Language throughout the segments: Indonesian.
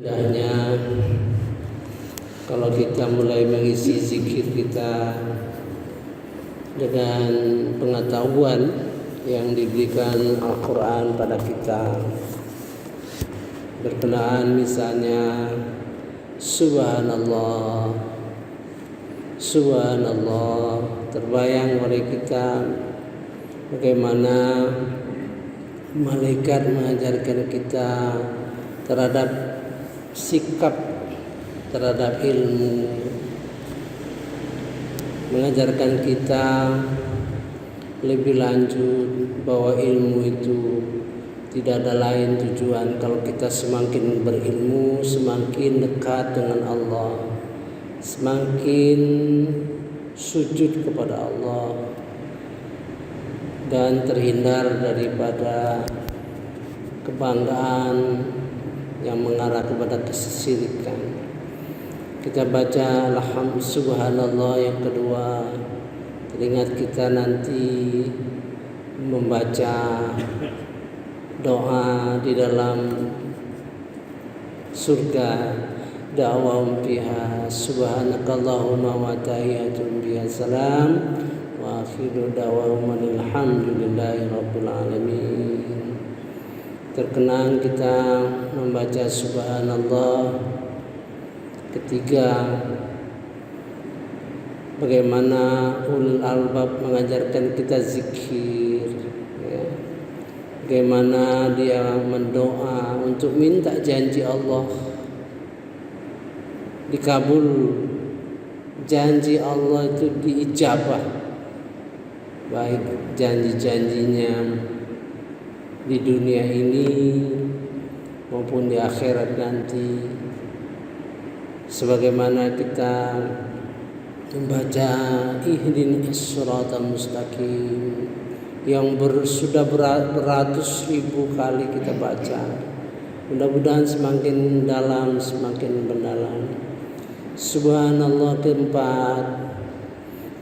Indahnya kalau kita mulai mengisi zikir kita dengan pengetahuan yang diberikan Al-Quran pada kita, berkenaan misalnya Subhanallah, Subhanallah, terbayang oleh kita bagaimana malaikat mengajarkan kita terhadap sikap terhadap ilmu, mengajarkan kita lebih lanjut bahwa ilmu itu tidak ada lain tujuan. Kalau kita semakin berilmu, semakin dekat dengan Allah, semakin sujud kepada Allah, dan terhindar daripada kebanggaan yang mengarah kepada kesyirikan. Kita baca Subhanallah yang kedua, teringat kita nanti membaca doa di dalam surga, da'wahum fiha subhanakallahumma wa tahiyyatuhum biha salam wa akhiru da'wahum alhamdulillahi rabbil alamin. Terkenang kita membaca Subhanallah. Ketiga, bagaimana ulul albab mengajarkan kita zikir, ya. Bagaimana dia mendoa untuk minta janji Allah dikabul, janji Allah itu diijabah, baik janji-janjinya di dunia ini maupun di akhirat nanti. Sebagaimana kita membaca ihdinas siratal mustaqim yang sudah beratus ribu kali kita baca, mudah-mudahan semakin dalam, semakin mendalam. Subhanallah keempat,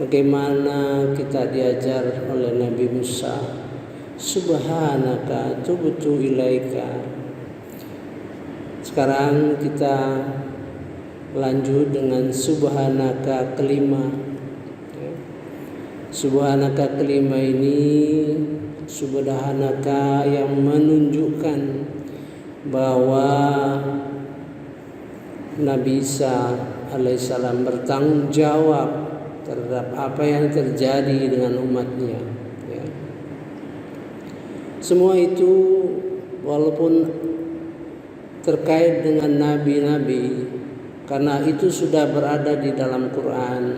bagaimana kita diajar oleh Nabi Musa, Subhanaka tubtu ilaika. Sekarang kita lanjut dengan Subhanaka kelima. Subhanaka kelima ini, Subhanaka yang menunjukkan bahwa Nabi Isa alaihissalam bertanggung jawab terhadap apa yang terjadi dengan umatnya. Semua itu walaupun terkait dengan nabi-nabi, karena itu sudah berada di dalam Quran,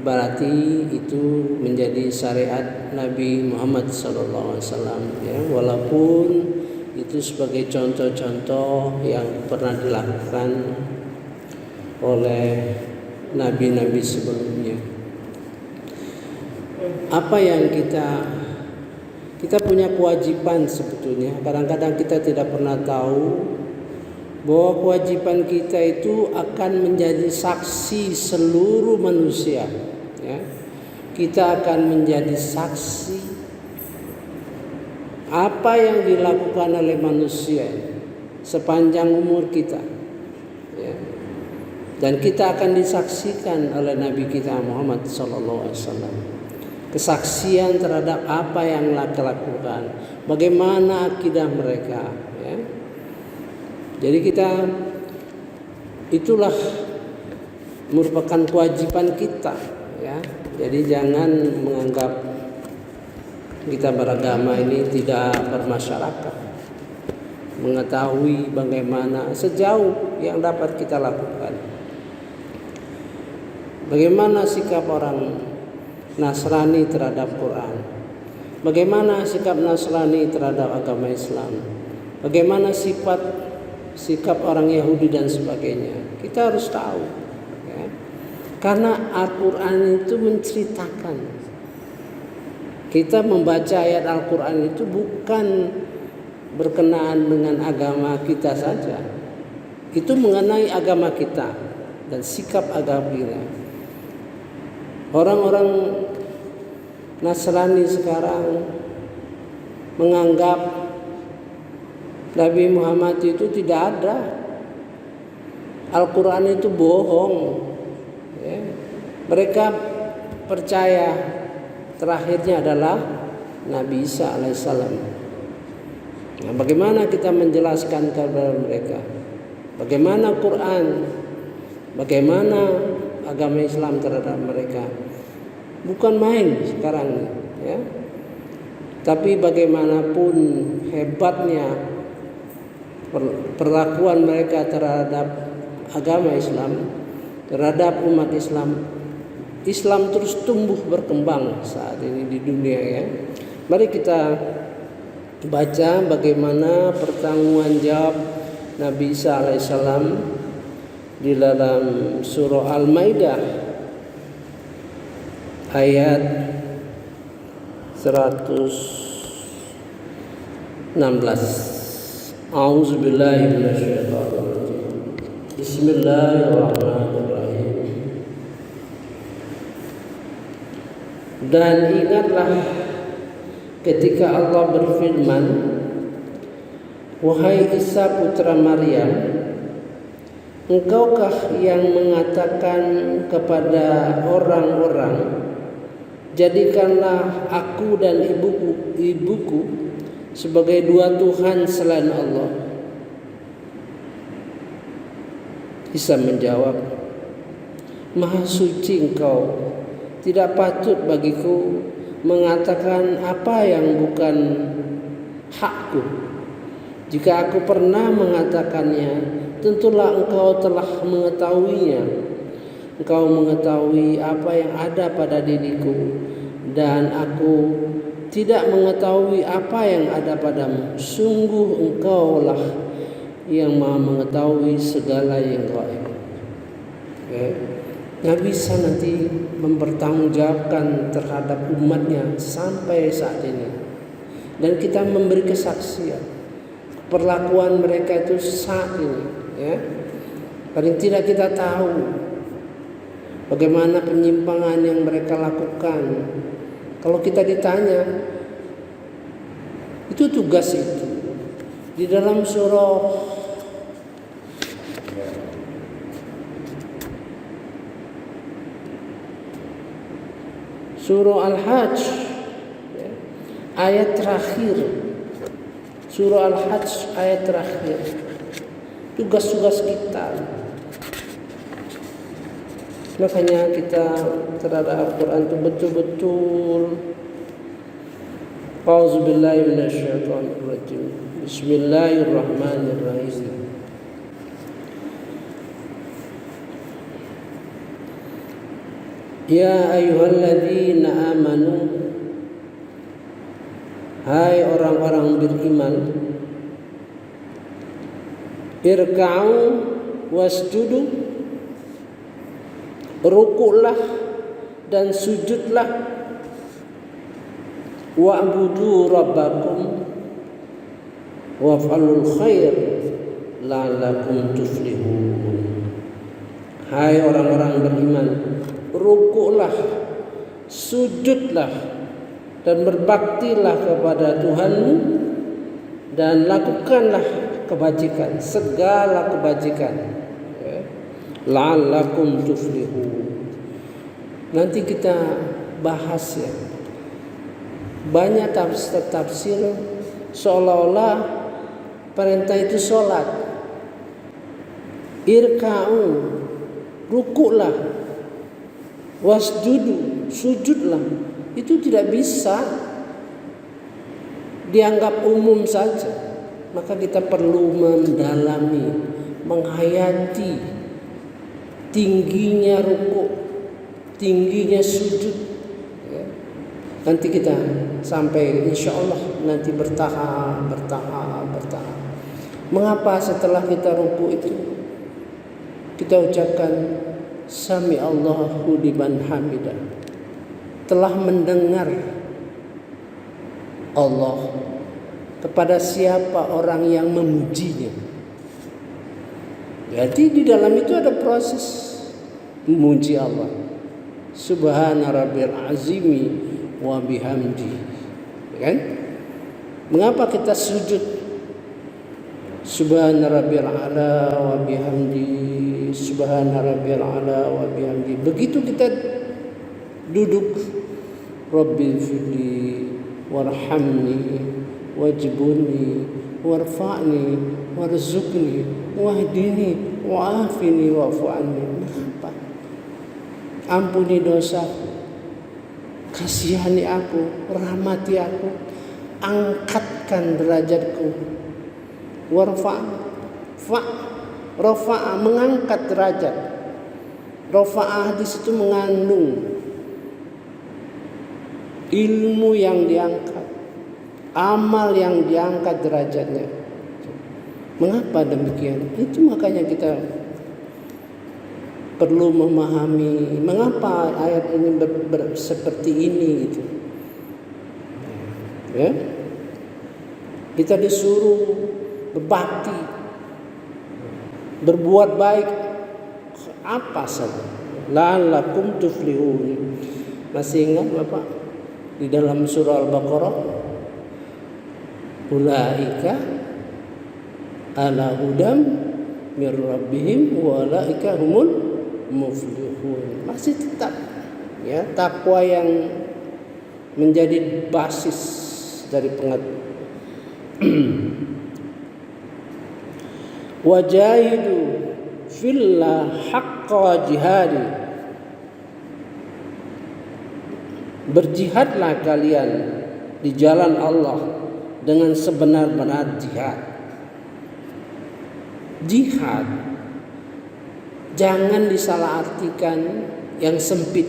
berarti itu menjadi syariat Nabi Muhammad SAW, ya, walaupun itu sebagai contoh-contoh yang pernah dilakukan oleh nabi-nabi sebelumnya. Apa yang kita punya kewajiban sebetulnya. Kadang-kadang kita tidak pernah tahu bahwa kewajiban kita itu akan menjadi saksi seluruh manusia, ya. Kita akan menjadi saksi apa yang dilakukan oleh manusia sepanjang umur kita, ya. Dan kita akan disaksikan oleh Nabi kita Muhammad SAW. Kesaksian terhadap apa yang mereka lakukan, bagaimana akidah mereka, ya. Jadi itulah merupakan kewajiban kita, ya. Jadi jangan menganggap kita beragama ini tidak bermasyarakat, mengetahui bagaimana sejauh yang dapat kita lakukan. Bagaimana sikap orang Nasrani terhadap Quran, bagaimana sikap Nasrani terhadap agama Islam, bagaimana sikap orang Yahudi dan sebagainya. Kita harus tahu, ya. Karena Al-Quran itu menceritakan. Kita membaca ayat Al-Quran itu bukan berkenaan dengan agama kita saja, itu mengenai agama kita dan sikap agama kita. Orang-orang Nasrani sekarang menganggap Nabi Muhammad itu tidak ada Al-Quran itu bohong. Ya. Mereka percaya terakhirnya adalah Nabi Isa alaihissalam. Nah, bagaimana kita menjelaskan kepada mereka? Bagaimana Quran? Bagaimana agama Islam terhadap mereka? Bukan main sekarang, ya. Tapi bagaimanapun hebatnya perlakuan mereka terhadap agama Islam, terhadap umat Islam, Islam terus tumbuh berkembang saat ini di dunia, ya. Mari kita baca bagaimana pertanggungan jawab Nabi Isa alaihissalam di dalam surah Al-Maidah ayat 116. A'udzubillahi minasyaitonir rajim. Bismillahirrahmanirrahim. Dan ingatlah ketika Allah berfirman, wahai Isa putra Maryam, engkaukah yang mengatakan kepada orang-orang, jadikanlah aku dan ibuku sebagai dua Tuhan selain Allah? Isa menjawab, Maha suci engkau, tidak patut bagiku mengatakan apa yang bukan hakku. Jika aku pernah mengatakannya, tentulah engkau telah mengetahuinya. Engkau mengetahui apa yang ada pada diriku, dan aku tidak mengetahui apa yang ada padamu. Sungguh engkaulah yang maha mengetahui segala yang gaib. Nabi Isa nanti mempertanggungjawabkan terhadap umatnya sampai saat ini, dan kita memberi kesaksian perlakuan mereka itu saat ini, ya. Paling tidak kita tahu bagaimana penyimpangan yang mereka lakukan. Kalau kita ditanya, itu tugas itu di dalam surah Al-Hajj, ya, ayat terakhir. Surah Al-Hajj ayat terakhir. Tugas-tugas kita. Makanya kita terhadap Al-Quran itu betul-betul. A'udzubillahi minasyaitonir rajim. Bismillahirrahmanirrahim. Ya ayyuhalladzina amanu, hai orang-orang beriman, irka'u wasjudu, rukuklah dan sujudlah, wa'budu rabbakum waf'alul khair la'allakum tuflihun. Hai orang-orang beriman, rukuklah, sujudlah dan berbaktilah kepada Tuhanmu, dan lakukanlah kebajikan, segala kebajikan, la'allakum tuflihun. Nanti kita bahas, ya. Banyak tafsir seolah-olah perintah itu sholat. Irka'u, rukuklah, wasjudu, sujudlah. Itu tidak bisa dianggap umum saja. Maka kita perlu mendalami, menghayati tingginya rukuk, tingginya sujud, ya. Nanti kita sampai insya Allah nanti bertahap. Mengapa setelah kita rukuk itu kita ucapkan Sami Allahu liman hamidah, telah mendengar Allah kepada siapa orang yang memujinya. Jadi di dalam itu ada proses memuji Allah. Subhana rabbil azimi wa bihamdi. Kan? Mengapa kita sujud? Subhana rabbiyal a'la wa bihamdi, subhana rabbiyal a'la wa bihamdi. Begitu kita duduk, Rabbi firli warhamni wajburni warfa'ni warzuqni wahdini wa'afini wa'fu anni. Kenapa? Ampuni dosaku, kasihani aku, rahmati aku, angkatkan derajatku. Rafa'a mengangkat derajat. Rafa'ah di situ mengandung ilmu yang diangkat, amal yang diangkat derajatnya. Mengapa demikian? Itu makanya kita perlu memahami mengapa ayat ini seperti ini gitu. Ya. Kita disuruh berbakti, berbuat baik apa saja. La'allakum tuflihun. Masih ingat Bapak di dalam surah Al-Baqarah? Ulaika ala hudam mir rabbihim wa ulaika humul muflihun. Masih tetap ya, takwa yang menjadi basis dari pengetahuan. Wajahidu fillah haqqa jihadi. Berjihadlah kalian di jalan Allah dengan sebenar-benar jihad. Jihad jangan disalahartikan yang sempit.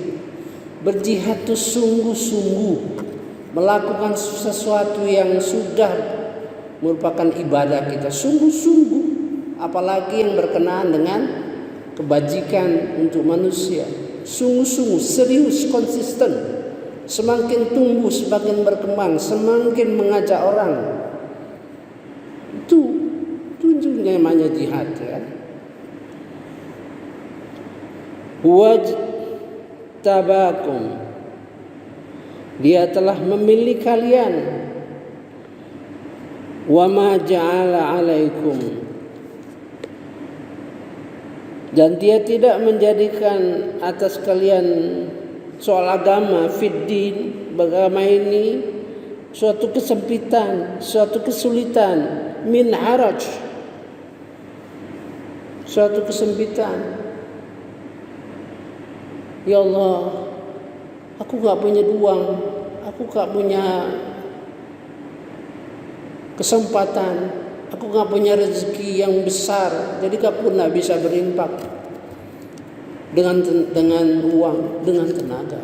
Berjihad itu sungguh-sungguh melakukan sesuatu yang sudah merupakan ibadah kita, sungguh-sungguh. Apalagi yang berkenaan dengan kebajikan untuk manusia, sungguh-sungguh, serius, konsisten. Semakin tumbuh, semakin berkembang, semakin mengajak orang. Itu namanya jihad ya. Wajtabakum, Dia telah memilih kalian. Wa ma ja'ala 'alaikum, dan Dia tidak menjadikan atas kalian soal agama fiddin, beragama ini suatu kesempitan, suatu kesulitan, min haraj, suatu kesempitan. Ya Allah, aku gak punya uang, aku gak punya kesempatan, aku gak punya rezeki yang besar, jadi aku gak bisa berinfak dengan uang, dengan tenaga.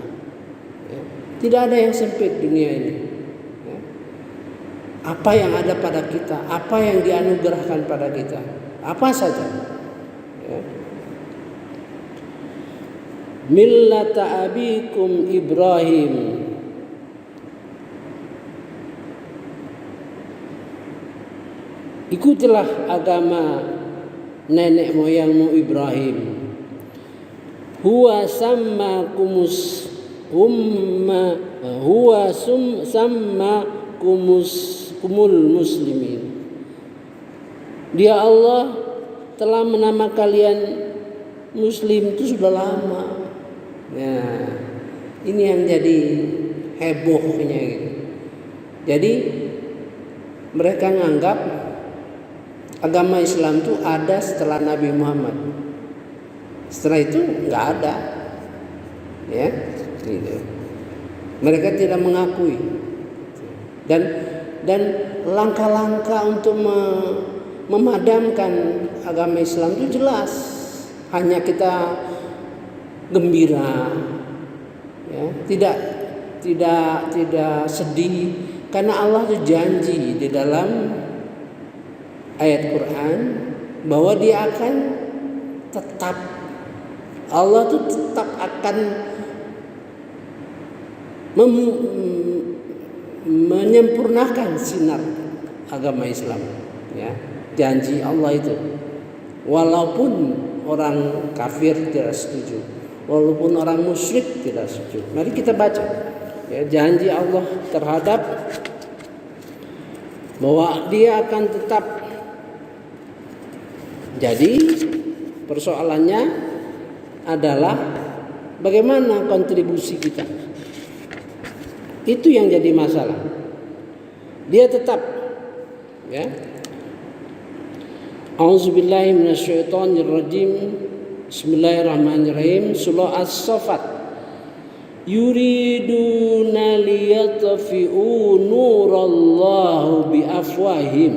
Ya. Tidak ada yang sempit dunia ini. Ya. Apa yang ada pada kita, apa yang dianugerahkan pada kita, apa saja. Ya. Millata abikum Ibrahim, ikutilah agama nenek moyangmu Ibrahim. Huwa sammakumus kumul muslimin. Dia Allah telah menama kalian muslim itu sudah lama. Ya, ini yang jadi hebohnya gitu. Jadi mereka menganggap agama Islam itu ada setelah Nabi Muhammad. Setelah itu nggak ada, ya. Gitu. Mereka tidak mengakui. Dan langkah-langkah untuk memadamkan agama Islam itu jelas. Hanya kita gembira, ya. Tidak sedih, karena Allah itu janji di dalam ayat Quran bahwa Dia akan tetap, Allah itu tetap akan menyempurnakan sinar agama Islam, ya. Janji Allah itu, walaupun orang kafir tidak setuju, walaupun orang musyrik tidak setuju. Mari kita baca, ya, janji Allah terhadap bahwa Dia akan tetap Jadi persoalannya adalah bagaimana kontribusi kita. Itu yang jadi masalah. Dia tetap ya. A'udzubillahi minasyaitonirrajim. Bismillahirrahmanirrahim. Surah As-Saffat. Yuriduna liyatfi'u nurallahu biafwahim.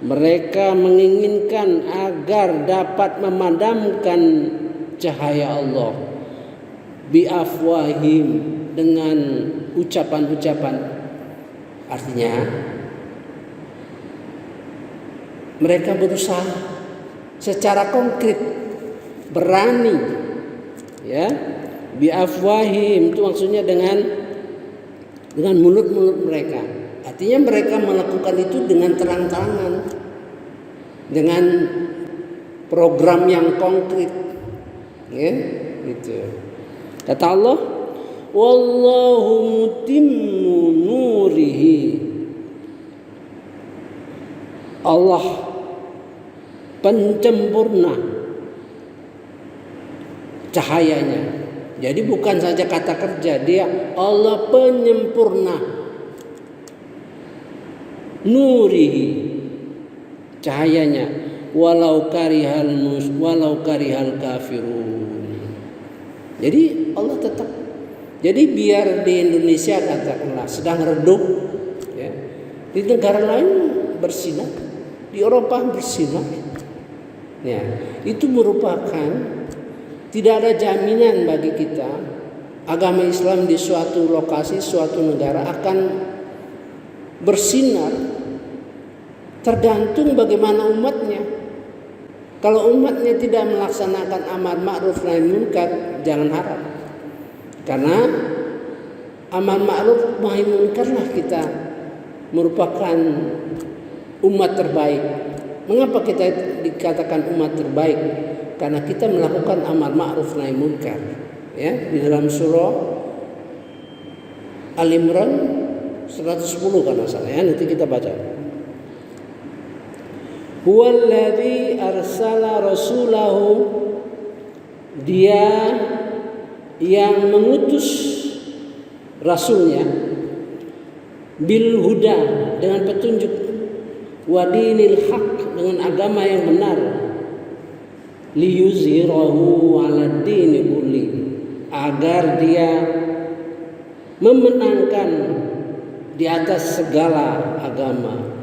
Mereka menginginkan agar dapat memadamkan cahaya Allah biafwahim, dengan ucapan-ucapan. Artinya mereka berusaha secara konkret, berani ya. Biafwahim itu maksudnya dengan mulut-mulut mereka. Artinya mereka melakukan itu dengan terang-terangan, dengan program yang konkret ya, gitu. Kata Allah, wallahu mutimmu nurihi. Allah pencempurna cahayanya. Jadi bukan saja kata kerja, dia Allah penyempurna nurihi, cahayanya, walau karihal kafirun. Jadi Allah tetap. Jadi biar di Indonesia katakanlah sedang redup ya, di negara lain bersinar, di Eropa bersinar ya, itu merupakan tidak ada jaminan bagi kita agama Islam di suatu lokasi, suatu negara akan bersinar, tergantung bagaimana umatnya. Kalau umatnya tidak melaksanakan amar ma'ruf nahi munkar, jangan harap. Karena amar ma'ruf nahi munkar lah kita merupakan umat terbaik. Mengapa kita dikatakan umat terbaik? Karena kita melakukan amar ma'ruf nahi munkar ya, di dalam surah Al-Imran 110 kalau salah ya, nanti kita baca. Huwallazi arsala rasulahu, dia yang mengutus rasulnya, bil huda, dengan petunjuk, wa dinil haq, dengan agama yang benar, liyuzhirahu 'ala dini kulli, agar dia memenangkan di atas segala agama,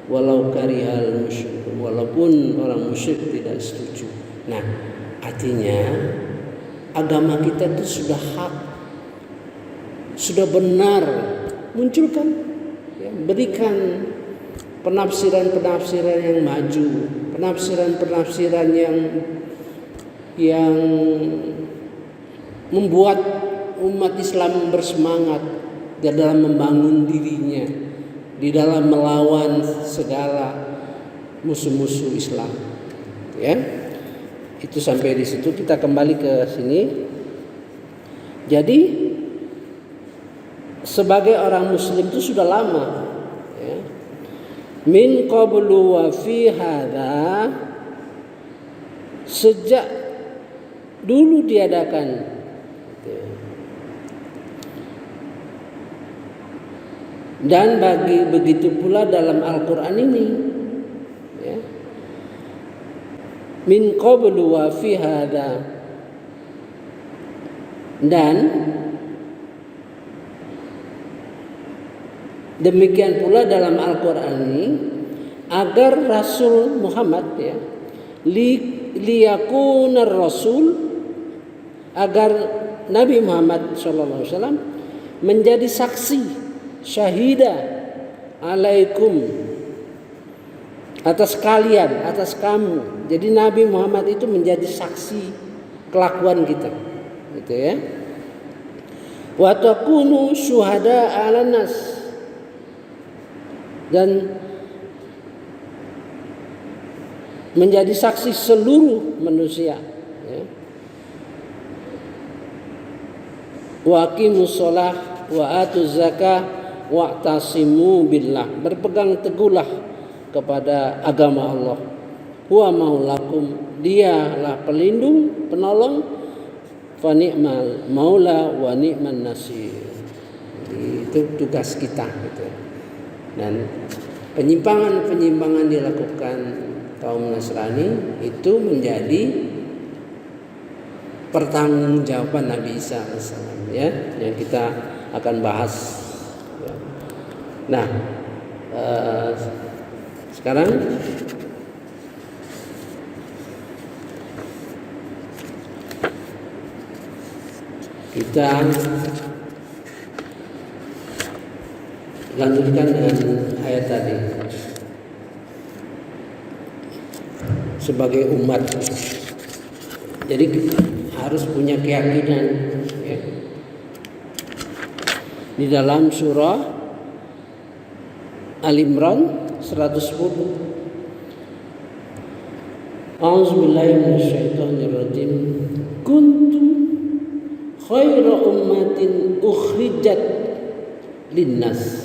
walau karihal musyrik, walaupun orang musyrik tidak setuju. Nah, artinya agama kita itu sudah hak, sudah benar. Munculkan ya, berikan penafsiran-penafsiran yang maju, penafsiran-penafsiran yang membuat umat Islam bersemangat di dalam membangun dirinya, di dalam melawan segala musuh-musuh Islam. Ya, itu sampai di situ. Kita kembali ke sini. Jadi sebagai orang Muslim itu sudah lama. Ya. Min qablu wa fi hadha, sejak dulu diadakan. Dan bagi begitu pula dalam Al-Quran ini ya. Min qablu wa fi hadha, dan demikian pula dalam Al-Quran ini, agar Rasul Muhammad ya, liyakunar Rasul, agar Nabi Muhammad SAW menjadi saksi, syahida alaikum, atas kalian, atas kamu. Jadi Nabi Muhammad itu menjadi saksi kelakuan kita, gitu ya. Wa takunu syuhada 'alan nas, dan menjadi saksi seluruh manusia ya. Wa aqimus shalah wa atuz zakah wa'tasimu billah, berpegang teguhlah kepada agama Allah, huwa maulakum, dialah pelindung, penolong, fa ni'mal maula wa ni'man nasir. Itu tugas kita gitu. Dan penyimpangan dilakukan kaum Nasrani itu menjadi pertanggungjawaban Nabi Isa AS, ya, yang kita akan bahas. Nah, sekarang kita lanjutkan dengan ayat tadi. Sebagai umat, jadi harus punya keyakinan, ya. Di dalam surah Al-Imran 110, A'udzubillahi minasyaitonirrajim. Kuntum khaira ummatin ukhrijat linnas.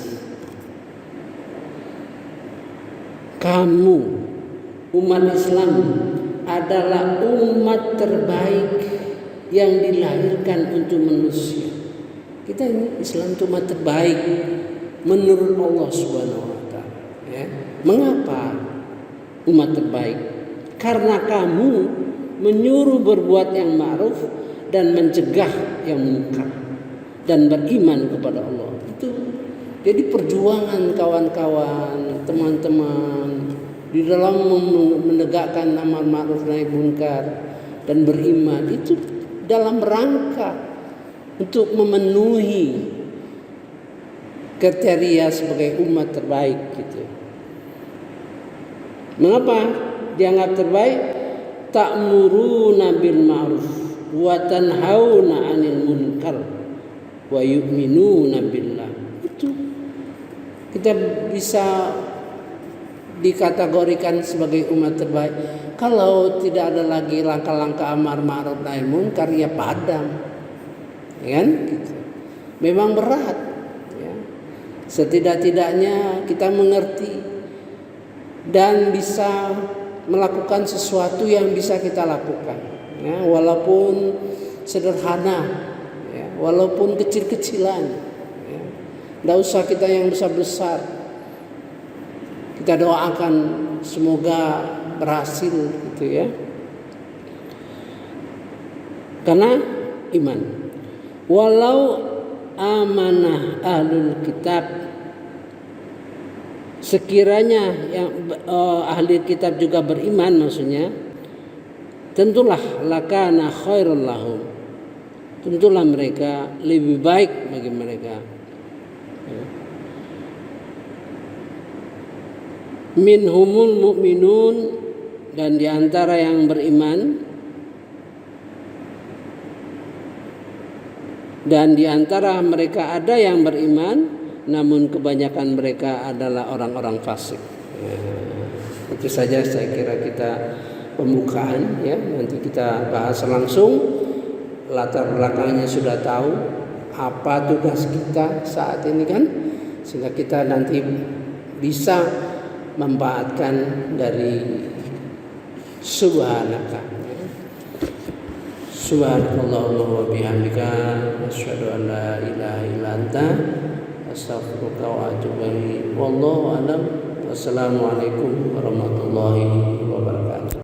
Kamu umat Islam adalah umat terbaik yang dilahirkan untuk manusia. Kita ini Islam itu umat terbaik menurut Allah Subhanahu wa taala, ya. Mengapa umat terbaik? Karena kamu menyuruh berbuat yang ma'ruf dan mencegah yang munkar dan beriman kepada Allah. Itu jadi perjuangan kawan-kawan, teman-teman di dalam menegakkan amar ma'ruf nahi munkar dan beriman itu dalam rangka untuk memenuhi kriteria sebagai umat terbaik gitu. Mengapa dianggap terbaik? Ta'muruna bil ma'ruf wa tanhauna 'anil munkar wa yu'minuna billah. Itu kita bisa dikategorikan sebagai umat terbaik kalau tidak ada lagi langkah-langkah amar ma'ruf nahi munkar, ya padam, ya kan? Gitu. Memang berat, ya. Setidak-tidaknya kita mengerti dan bisa melakukan sesuatu yang bisa kita lakukan, ya, walaupun sederhana, ya, walaupun kecil-kecilan. Tidak usah kita yang besar-besar. Kita doakan semoga berhasil gitu, ya. Karena iman. Walau amanah ahlul kitab, sekiranya yang ahli kitab juga beriman, maksudnya tentulah lakana khairul lahum, tentulah mereka lebih baik bagi mereka. Minhumul mu'minun, dan diantara yang beriman, dan diantara mereka ada yang beriman, namun kebanyakan mereka adalah orang-orang fasik. Itu saja saya kira kita pembukaan, ya. Nanti kita bahas langsung. Latar belakangnya sudah tahu apa tugas kita saat ini kan, sehingga kita nanti bisa memanfaatkan dari subhanaka. Subhanallahumma wa bihamdika asyhadu an la ilaha illa anta astaghfiruka wa atubu ilaik. Wallahu a'lam. Wassalamualaikum warahmatullahi wabarakatuh.